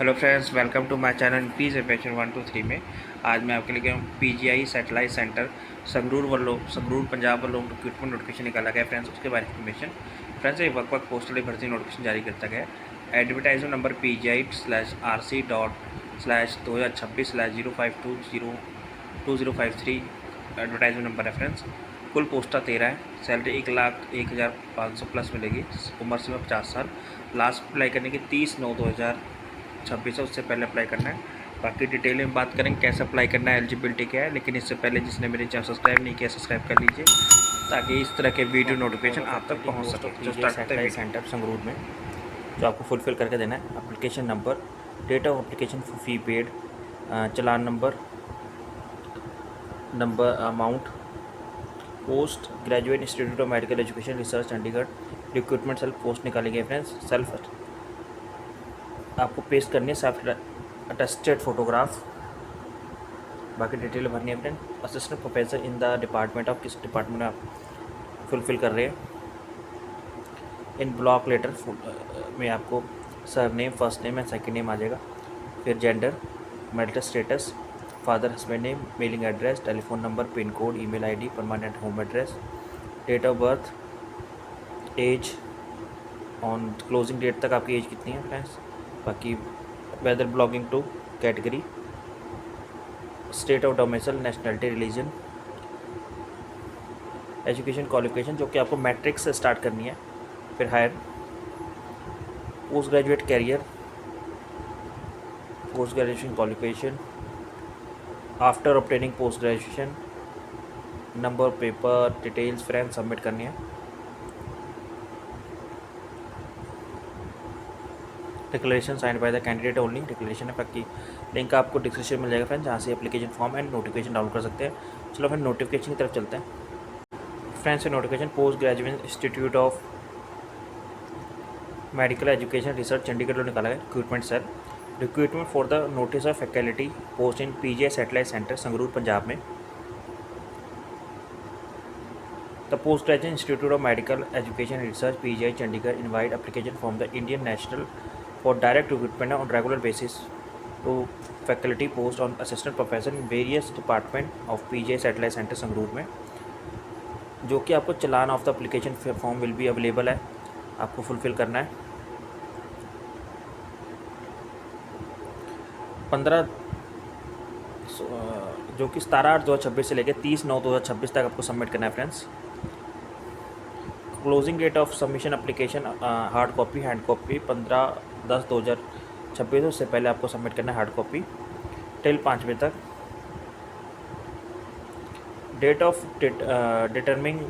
Hello friends, welcome to my channel पीज education 123 में। आज मैं आपके लिए गया हूँ PGI satellite centre Sangrur Punjab वालों रिक्रूटमेंट नोटिफिकेशन निकाला गया फ्रेंड्स, उसके बारे में इन्फॉर्मेशन। फ्रेंड्स, ये वक्त पोस्टल भर्ती नोटिफिकेशन जारी करता गया। Advertisement number PGI/RC./2026/0520253 advertisement number है फ्रेंड्स। कुल पोस्टा 13 है। सैलरी 1,01,500 प्लस मिलेगी। उम्र सीमा 50 साल। लास्ट अप्लाई करने की 30/9/2026 है, उससे पहले अप्लाई करना है। बाकी डिटेल में बात करेंगे कैसे अप्लाई करना है, एलिजिबिलिटी क्या है। लेकिन इससे पहले जिसने मेरे चैनल सब्सक्राइब नहीं किया, सब्सक्राइब कर लीजिए ताकि इस तरह के वीडियो नोटिफिकेशन आप तक पहुंच पोस्ट सके। ऑफ जो पीजीआई स्टार्ट करते हैं सैटेलाइट वीडियो। सेंटर संगरूर में, जो आपको फुलफिल करके देना है। Application number, date of application fee paid, challan number, amount, post graduate institute of medical education research Chandigarh, recruitment self post निकाली गई फ्रेंड्स। सेल्फ आपको पेस्ट करनी है, सेल्फ अटेस्टेड फोटोग्राफ। बाकी डिटेल भरनी है friend. Assistant professor in the department of, किस department में आप फुलफिल कर रहे हैं। इन ब्लॉक लेटर में आपको surname, first name and second name आ जाएगा। फिर gender, marital status, father husband name, mailing address, telephone number, pin code, email ID, permanent home address, date of birth, age, on closing date तक आपकी age कितनी है friends. बाकी whether belonging to category, state of domicile, nationality, religion, education qualification जो कि आपको matric से start करनी है। फिर higher, post graduate career, post graduation qualification, after obtaining post graduation, number paper details friend submit करनी है। Declaration sign by the candidate only, declaration है। बाकी लिंक आपको डिस्क्रिप्शन मिल जाएगा फ्रेंड, जहाँ से application form and notification download कर सकते हैं। चलो फिर नोटिफिकेशन की तरफ चलते हैं friends. Notification, post graduate institute of medical education research Chandigarh को निकाला है। Recruitment sir, recruitment for the notice of faculty post in PGI satellite centre Sangrur Punjab में। The post graduate institute of medical education research PGI Chandigarh invite application from the Indian national for direct recruitment on regular basis to faculty post on assistant professor in various department of PGI satellite centre Sangrur में। जो कि आपको challan of the application form will be available है, आपको fulfil करना है। 15 जो कि 17/8/2026 से लेकर 30/9/2026 तक आपको सबमिट करना है friends. Closing date of submission application, hard copy, hand copy 15/10/2026, उससे पहले आपको सबमिट करना है हार्ड कॉपी टिल 5 बजे तक। Date of determining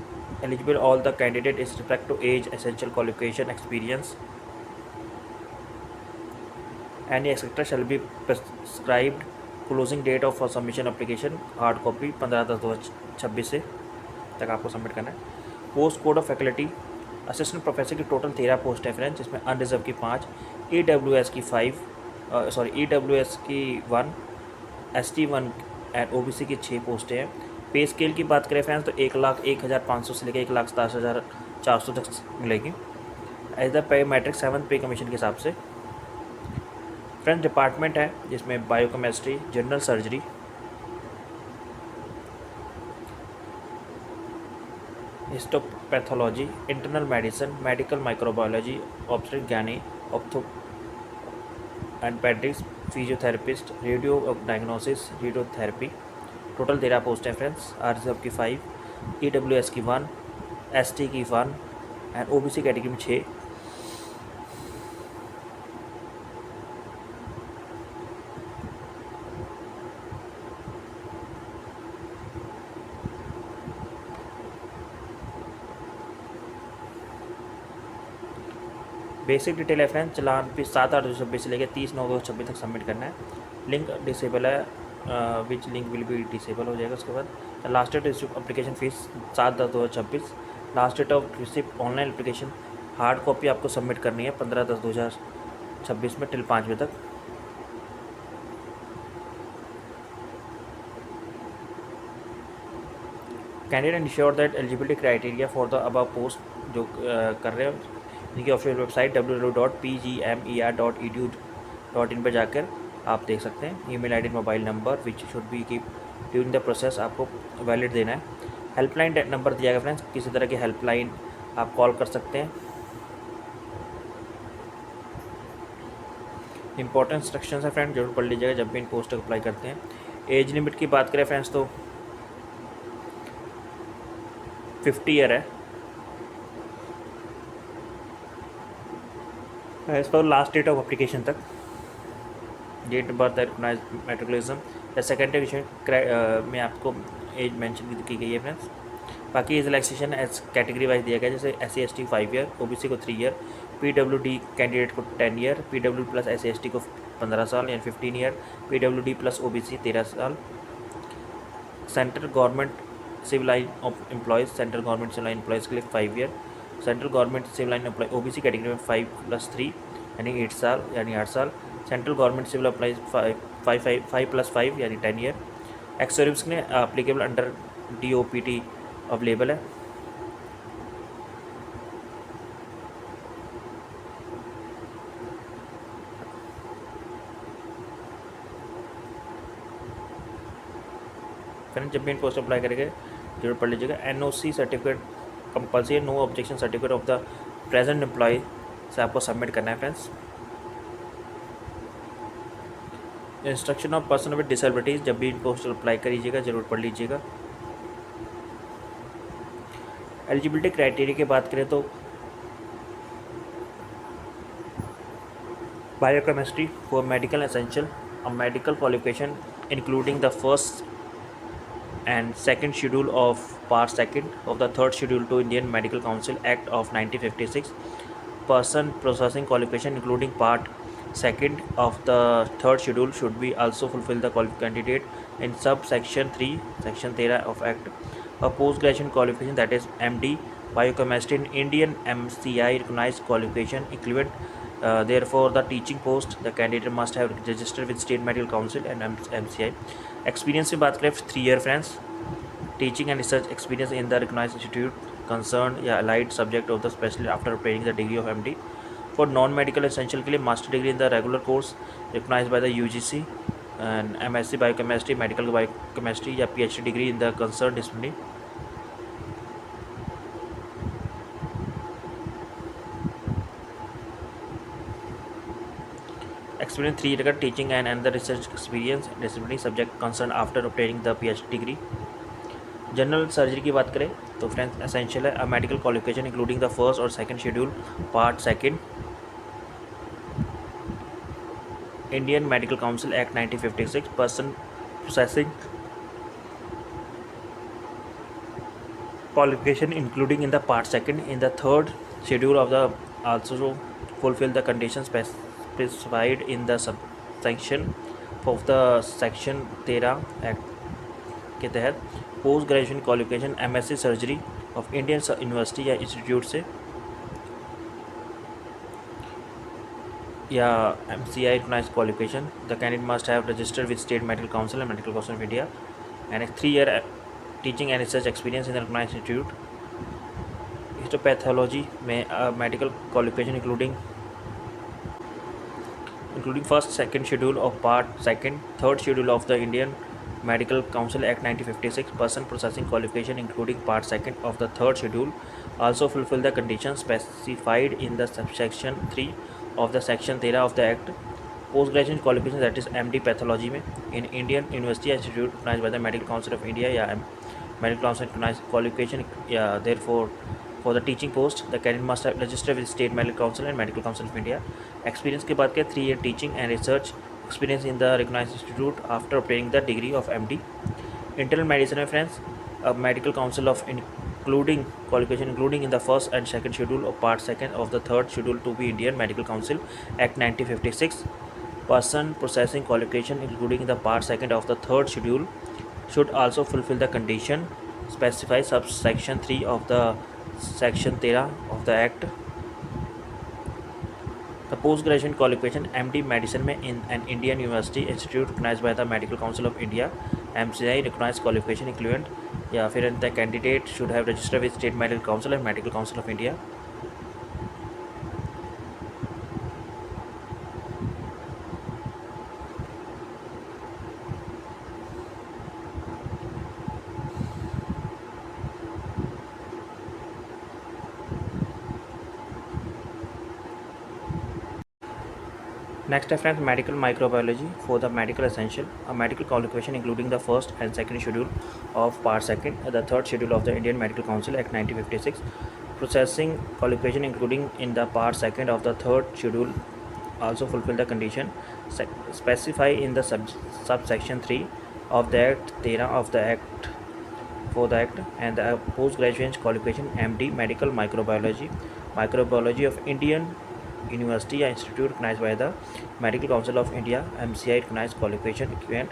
eligible all the candidate is respect to age, essential qualification, experience any etcetera shall be prescribed. Closing date of submission application hard copy 15/10/2026 से तक आपको सबमिट करना है। Post code of faculty, assistant professor की total 13 post है friends, जिसमें unreserved की 5, EWS की 5, EWS की 1, ST1 एंड OBC की 6 पोस्टें हैं। पे स्केल की बात करें फ्रेंड्स तो 1,01,500 से लेकर 1,27,400 तक मिलेगी as the pay matric 7th पे कमीशन के हिसाब से। फ्रेंड्स, डिपार्टमेंट है जिसमें biochemistry, general surgery, histopathology, internal medicine, medical microbiology, obstetric gynae, ophtho and paediatrics, physiotherapist, radio diagnosis, radiotherapy. Total 13 post है फ्रेंड्स। आरजीएफ की 5, EWS की 1, ST की 1 एंड OBC कैटेगरी में 6। बेसिक डिटेल है फ्रेंड्स। चलान भी 7/8/2026 से लेकर 30/9/2026 तक सबमिट करना है। लिंक डिसेबल है, which link will be disable हो जाएगा। उसके बाद last date receive application fees 7/10/2026। Last date of receipt online application, hard copy आपको सबमिट करनी है 15/10/2026 में टिल 5 बजे तक। Candidate ensure that eligibility criteria for the above post, जो कर रहे हैं इनकी official website www.pgmer.edu dot in पर जाकर आप देख सकते हैं। Email ID, mobile number which should be keep during the process आपको वैलिड देना है। हेल्पलाइन नंबर दिया गया फ्रेंड्स, किसी तरह की हेल्पलाइन आप कॉल कर सकते हैं। इंपॉर्टेंट इंस्ट्रक्शंस है फ्रेंड, जरूर पढ़ लीजिएगा जब भी इन पोस्ट अप्लाई करते हैं। एज लिमिट की बात करें फ्रेंड्स तो 50 ईयर है एज पर लास्ट डेट ऑफ अप्लीकेशन तक। डेट ऑफ बर्थ रिकॉग्नाइज मेट्रिकुलरिज्म या सेकेंडरी विषय में आपको एज मेंशन की गई है फ्रेंड्स। बाकी age relaxation age category wise दिया गया, जैसे SC/ST 5 ईयर, OBC को 3 ईयर, PWD कैंडिडेट को 10 ईयर, PWD प्लस SC/ST को 15 साल यानी 15 ईयर, PWD प्लस OBC 13 साल। Central government civil line of employees, central government civil line employees के लिए 5 year, central government civil line employee OBC category में 5+3 यानी 8 साल यानी 8 साल, सेंट्रल गवर्नमेंट सिविल अप्लाइज 5+5 यानी 10 ईयर। एक्स सर्विस के लिए अप्लीकेबल अंडर DOPT अवेलेबल है। फ्रेंड जब भी इन पोस्ट अप्लाई करेंगे जरूर पढ़ लीजिएगा। NOC certificate compulsory, no objection certificate of the present employ से आपको सबमिट करना है friends. Instruction of person with disabilities, जब भी इन पोस्ट अप्लाई करिएगा जरूर पढ़ लीजिएगा। एलिजिबिलिटी क्राइटेरिया की बात करें तो biochemistry for medical essential, a medical qualification including the first and second schedule of part second of the third schedule to Indian Medical Council Act of 1956. Person processing qualification including part second of the third schedule should be also fulfill the candidate in subsection 3 section 13 of Act. A post graduation qualification that is MD biochemistry in Indian MCI recognized qualification equivalent. Therefore, the teaching post the candidate must have registered with State Medical Council and MCI. Experience की बात करें 3 year friends, teaching and research experience in the recognized institute concerned या allied subject of the specialty after obtaining the degree of MD. For non-medical essential के लिए master degree in the regular course recognized by the UGC and MSc biochemistry, medical biochemistry या PhD degree in the concerned discipline. Experience 3 year का teaching and the research experience disciplinary subject concerned after obtaining the PhD degree. General surgery की बात करें तो friends essential है, a medical qualification including the first और second schedule part second Indian medical council act 1956. Person processing qualification including in the part second in the third schedule of the also fulfill the conditions specified in the subsection of the section 13 act के तहत post graduation qualification MSc surgery of Indian university या institute से या MCI recognized qualification. The candidate must have registered with State Medical Council and Medical Council of India and a 3-year teaching and research experience in the recognized institute. Histopathology में medical qualification including first, second schedule of part second, third schedule of the Indian Medical Council Act 1956. Person processing qualification including part second of the third schedule also fulfill the conditions specified in the subsection 3 of the section 13 of the Act. Post graduation qualification that is MD pathology में in Indian University Institute recognized by the Medical Council of India या Medical Council recognized qualification या therefore for the teaching post the candidate must have registered with State Medical Council and Medical Council of India. Experience की बात करें 3-year teaching and research experience in the recognized institute after obtaining the degree of MD. Internal medicine में friends, a Medical Council of including qualification including in the first and second schedule of part second of the third schedule to be Indian Medical Council Act 1956. Person processing qualification including in the part second of the third schedule should also fulfill the condition specified subsection 3 of the section 13 of the Act. The post graduation qualification MD medicine में in an Indian University Institute recognized by the Medical Council of India MCI recognized qualification equivalent या फिर the candidate should have registered with State Medical Council and Medical Council of India. Next है friends medical microbiology for the medical essential, a medical qualification including the first and second schedule of part second, the third schedule of the Indian Medical Council Act 1956. Processing qualification including in the part second of the third schedule also fulfill the condition specified in the subsection 3 of the Act 13 of the Act for the Act, and the post-graduate qualification MD Medical Microbiology of Indian University Institute recognized by the Medical Council of India MCI recognized qualification equivalent.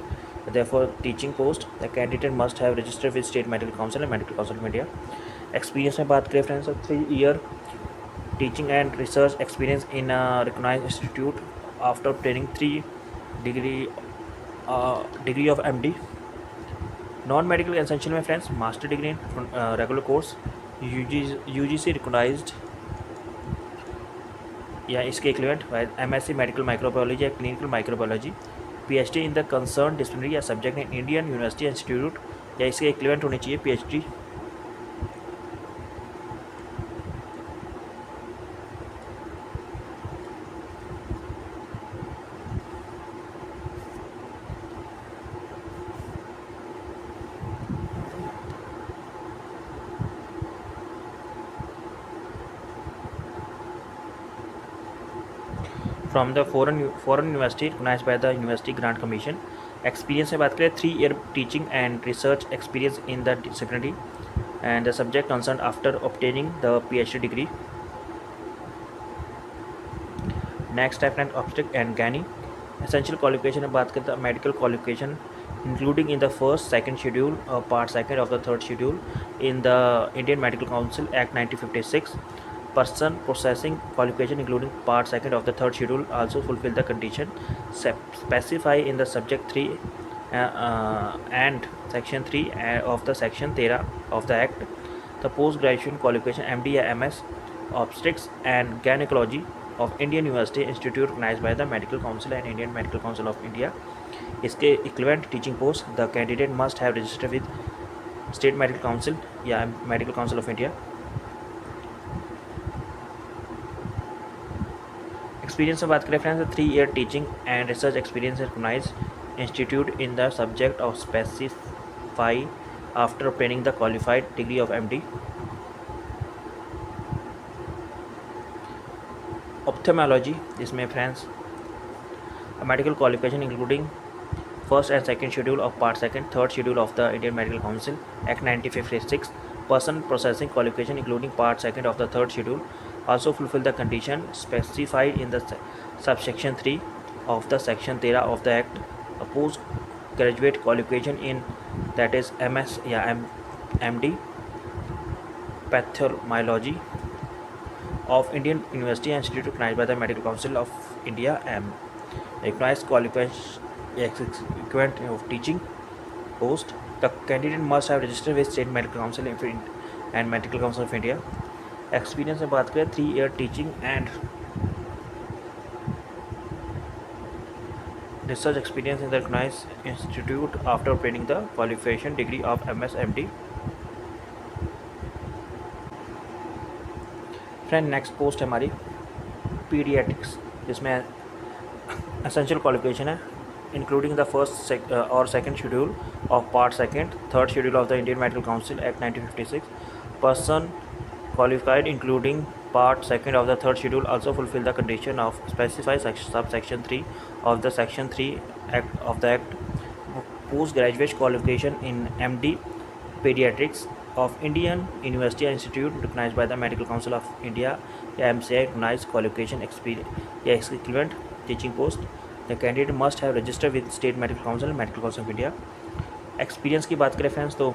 Therefore, teaching post the candidate must have registered with State Medical Council and Medical Council of India. Experience में बात करें friends, 3 year teaching and research experience in a recognized institute after obtaining 3 degree of MD. Non medical essential में friends master degree in regular course UGC recognised या इसके equivalent MSc medical microbiology या clinical microbiology, PhD in the concern disciplinary या subject in Indian university institute या इसके equivalent होनी चाहिए PhD. From the foreign university recognised by the university grant commission. Experience में बात करें 3 year teaching and research experience in the disciplinary and the subject concern after obtaining the PhD degree. Next है friend obstetrics and gynae. Essential qualification में बात करते हैं medical qualification including in the first second schedule और part second of the third schedule in the Indian medical council act 1956. Person possessing qualification including part second of the third schedule also fulfill the condition specified in the subject 3 and section 3 of the section 13 of the Act. The post graduation qualification MD या MS obstetrics and gynecology of Indian University Institute recognized by the Medical Council and Indian Medical Council of India. इसके equivalent teaching post the candidate must have registered with State Medical Council या Medical Council of India. Experience में बात करें friends, 3 year teaching and research experience recognise institute in the subject of specify after obtaining the qualified degree of MD. Ophthalmology जिसमें friends medical qualification including first and second schedule of part second third schedule of the Indian medical council act 1956. Person processing qualification including part second of the third schedule also fulfill the condition specified in the subsection 3 of the section 13 of the Act. A postgraduate qualification in that is MS या MD pathology of Indian University Institute recognized by the Medical Council of India recognized qualification equivalent of teaching post. The candidate must have registered with State Medical Council and Medical Council of India. Experience में बात करें 3 year teaching and research experience in the recognised institute after obtaining the qualification degree of MS MD. Friend next post है हमारी paediatrics जिसमें essential qualification है including the first और second schedule of part second third schedule of the Indian medical council act 1956. Person qualified including part second of the third schedule also fulfill the condition of specified subsection 3 of the section 3 act of the Act. Postgraduate qualification in MD pediatrics of Indian University Institute recognized by the Medical Council of India या MCI recognized qualification experience या equivalent teaching post. The candidate must have registered with State Medical Council and Medical Council of India. Experience की बात करें friends तो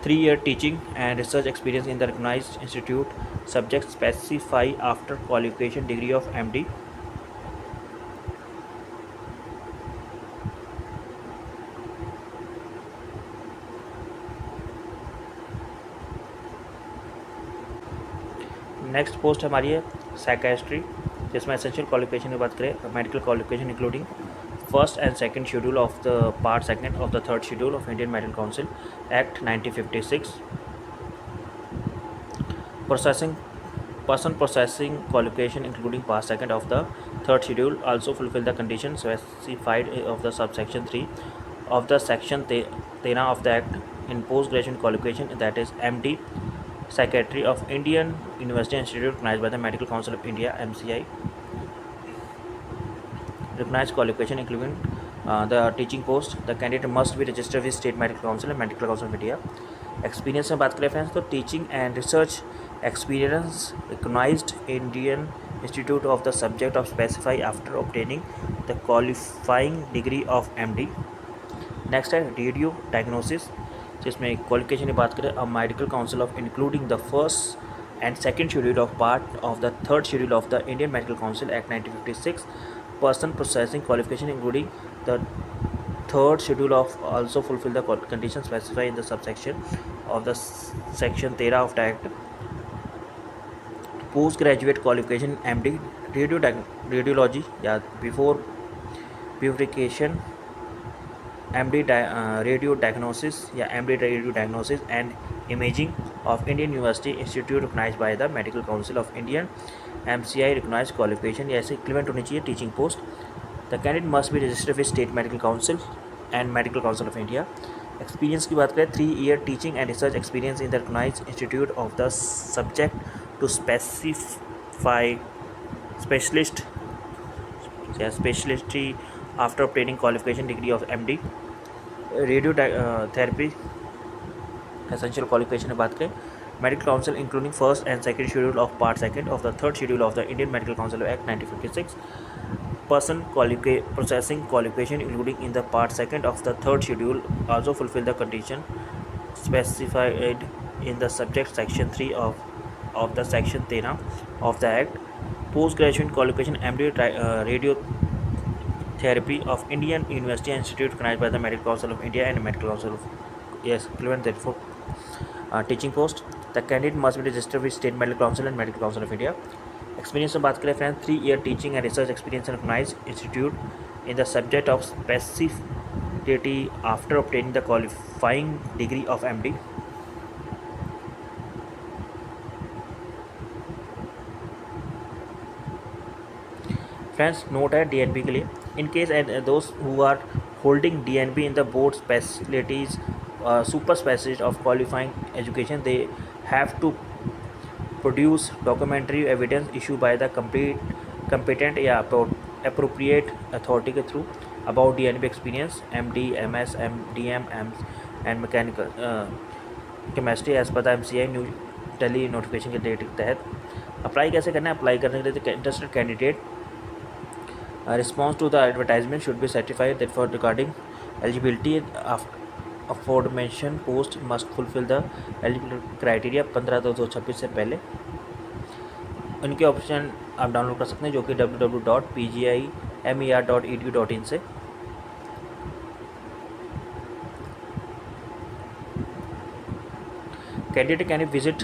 3 year teaching and research experience in the recognized institute subject specify after qualification degree of MD. Next post हमारी है psychiatry जिसमें essential qualification की बात करें medical qualification including first and second schedule of the part second of the third schedule of Indian Medical Council Act 1956. Processing Person processing qualification including past second of the third schedule also fulfill the conditions specified of the subsection 3 of the section 13 of the act in post graduate qualification, that is MD, Secretary of Indian University Institute recognized by the Medical Council of India MCI. Recognized qualification including the teaching post, the candidate must be registered with State Medical Council and Medical Council of India. Experience में बात करें friends तो teaching and research experience recognised Indian institute of the subject of specify after obtaining the qualifying degree of MD. Next है radio diagnosis, जिसमें qualification की बात करें a medical council of including the first and second schedule of part of the third schedule of the Indian medical council act 1956। Person processing qualification including the third schedule of also fulfill the conditions specified in the subsection of the section 13 of the act. Postgraduate qualification MD radiology या before purification MD radio diagnosis या MD radio diagnosis and imaging of Indian University Institute recognized by the Medical Council of Indian MCI recognized qualification या ऐसे equivalent होनी चाहिए teaching post. The candidate must be registered with state medical council and medical council of India. Experience की बात करें 3 year teaching and research experience in the recognised institute of the subject to specify specialty after obtaining qualification degree of MD। Radiotherapy essential qualification की बात करें medical council including first and second schedule of part second of the third schedule of the Indian medical council act 1956। Person processing qualification including in the part second of the third schedule also fulfill the condition specified in the subject section 3 of the section 13 of the act. Postgraduate qualification MD radiotherapy of Indian University Institute recognized by the Medical Council of India and Medical Council of equivalent therefore teaching post. The candidate must be registered with State Medical Council and Medical Council of India। Experience में बात करें friends 3 year teaching and research experience recognise institute in the subject of specificity after obtaining the qualifying degree of MD. Friends note है DNB के लिए, in case and those who are holding DNB in the board specialities super specialist of qualifying education they have to produce documentary evidence issued by the competent या appropriate authority के through about DNB experience MD MS MDM and mechanical chemistry as per the MCI new Delhi notification के date के तहत। Apply कैसे करना है? Apply करने के लिए interested candidate response to the advertisement should be certified that for regarding eligibility aforementioned post must fulfil the eligibility criteria 15/2/2026 से पहले। उनके ऑप्शन आप डाउनलोड कर सकते हैं जो कि www.pgimer.edu.in से। Candidate can visit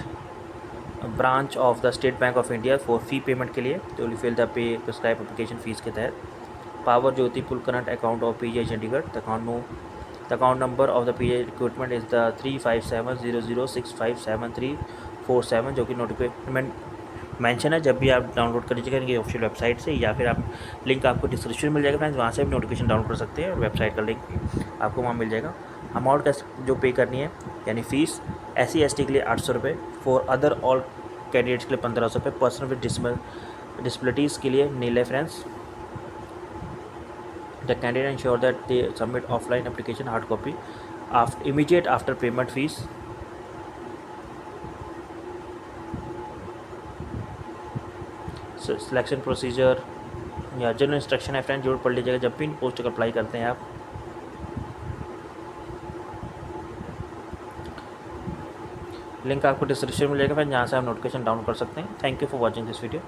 branch of the State Bank of India for fee payment के लिए तो fill the pay prescribe application fees के तहत। Power Jyoti pool current account of PGI Chandigarh the account number of the PGI recruitment is the 357006573747 जो कि notification mention है। जब भी आप डाउनलोड कर लीजिएगा इनकी ऑफिशियल वेबसाइट से या फिर आप लिंक आपको डिस्क्रिप्शन में मिल जाएगा फ्रेंड्स, वहाँ से भी नोटिफिकेशन डाउनलोड कर सकते हैं। वेबसाइट का लिंक आपको वहाँ मिल जाएगा। अमाउंट का जो पे करनी है यानी फ़ीस SC/ST के लिए 800 रुपये, फॉर अदर ऑल कैंडिडेट्स के लिए 1500 रुपये, पर्सन विद डिसबिलिटीज़ के लिए नील है friends. The candidate ensure that they submit offline application hard copy immediate after payment fees. Selection procedure या जनरल इंस्ट्रक्शन है फ्रेंड, जरूर पढ़ लीजिएगा जब भी इन पोस्ट का अप्लाई करते हैं आप। लिंक आपको डिस्क्रिप्शन में मिलेगा फ्रेंड, जहाँ से आप नोटिफिकेशन डाउनलोड कर सकते हैं। Thank you for watching this video.